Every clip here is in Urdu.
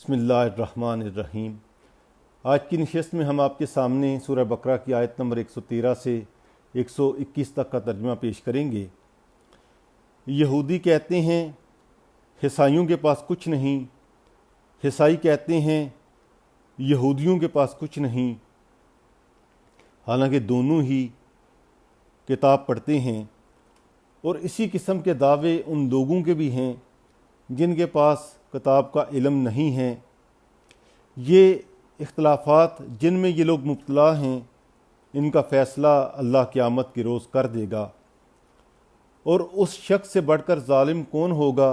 بسم اللہ الرحمن الرحیم۔ آج کی نشست میں ہم آپ کے سامنے سورہ بقرہ کی آیت نمبر 113 سے 121 تک کا ترجمہ پیش کریں گے۔ یہودی کہتے ہیں عیسائیوں کے پاس کچھ نہیں، عیسائی کہتے ہیں یہودیوں کے پاس کچھ نہیں، حالانکہ دونوں ہی کتاب پڑھتے ہیں، اور اسی قسم کے دعوے ان لوگوں کے بھی ہیں جن کے پاس کتاب کا علم نہیں ہے۔ یہ اختلافات جن میں یہ لوگ مبتلا ہیں، ان کا فیصلہ اللہ قیامت کے روز کر دے گا۔ اور اس شخص سے بڑھ کر ظالم کون ہوگا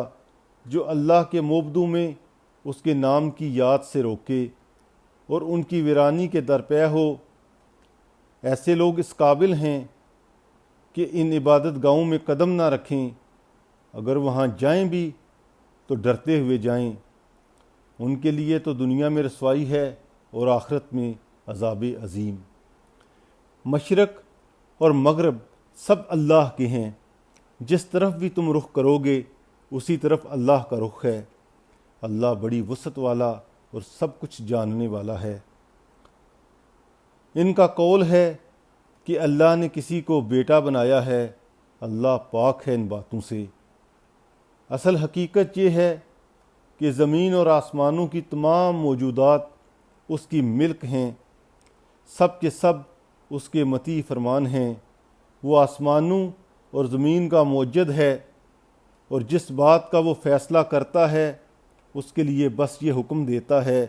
جو اللہ کے موبدو میں اس کے نام کی یاد سے روکے اور ان کی ویرانی کے درپے ہو۔ ایسے لوگ اس قابل ہیں کہ ان عبادت گاہوں میں قدم نہ رکھیں، اگر وہاں جائیں بھی تو ڈرتے ہوئے جائیں۔ ان کے لیے تو دنیا میں رسوائی ہے اور آخرت میں عذاب عظیم۔ مشرق اور مغرب سب اللہ کے ہیں، جس طرف بھی تم رخ کرو گے اسی طرف اللہ کا رخ ہے۔ اللہ بڑی وسعت والا اور سب کچھ جاننے والا ہے۔ ان کا قول ہے کہ اللہ نے کسی کو بیٹا بنایا ہے، اللہ پاک ہے ان باتوں سے۔ اصل حقیقت یہ ہے کہ زمین اور آسمانوں کی تمام موجودات اس کی ملک ہیں، سب کے سب اس کے مطیع فرمان ہیں۔ وہ آسمانوں اور زمین کا موجد ہے، اور جس بات کا وہ فیصلہ کرتا ہے اس کے لیے بس یہ حکم دیتا ہے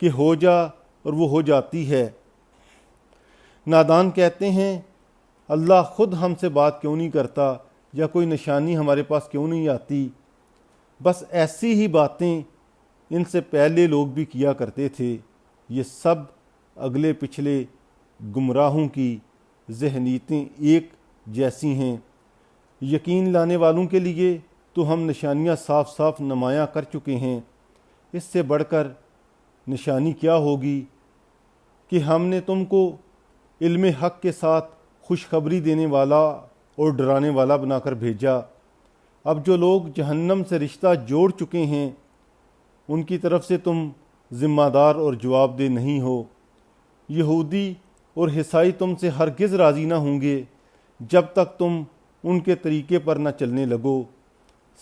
کہ ہو جا، اور وہ ہو جاتی ہے۔ نادان کہتے ہیں اللہ خود ہم سے بات کیوں نہیں کرتا، یا کوئی نشانی ہمارے پاس کیوں نہیں آتی۔ بس ایسی ہی باتیں ان سے پہلے لوگ بھی کیا کرتے تھے۔ یہ سب اگلے پچھلے گمراہوں کی ذہنیتیں ایک جیسی ہیں۔ یقین لانے والوں کے لیے تو ہم نشانیاں صاف صاف نمایاں کر چکے ہیں۔ اس سے بڑھ کر نشانی کیا ہوگی کہ ہم نے تم کو علم حق کے ساتھ خوشخبری دینے والا اور ڈرانے والا بنا کر بھیجا۔ اب جو لوگ جہنم سے رشتہ جوڑ چکے ہیں ان کی طرف سے تم ذمہ دار اور جواب دہ نہیں ہو۔ یہودی اور عیسائی تم سے ہرگز راضی نہ ہوں گے جب تک تم ان کے طریقے پر نہ چلنے لگو۔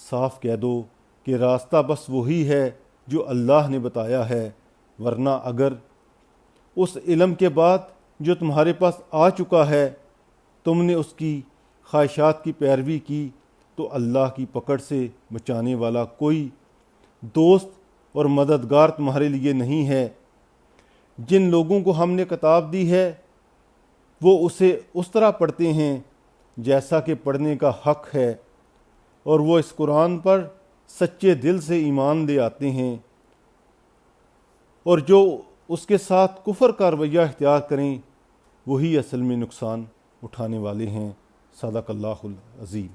صاف کہہ دو کہ راستہ بس وہی ہے جو اللہ نے بتایا ہے، ورنہ اگر اس علم کے بعد جو تمہارے پاس آ چکا ہے تم نے اس کی خواہشات کی پیروی کی تو اللہ کی پکڑ سے بچانے والا کوئی دوست اور مددگار تمہارے لیے نہیں ہے۔ جن لوگوں کو ہم نے کتاب دی ہے وہ اسے اس طرح پڑھتے ہیں جیسا کہ پڑھنے کا حق ہے، اور وہ اس قرآن پر سچے دل سے ایمان لے آتے ہیں، اور جو اس کے ساتھ کفر کا رویہ اختیار کریں وہی اصل میں نقصان اٹھانے والے ہیں۔ صدق اللہ العظیم۔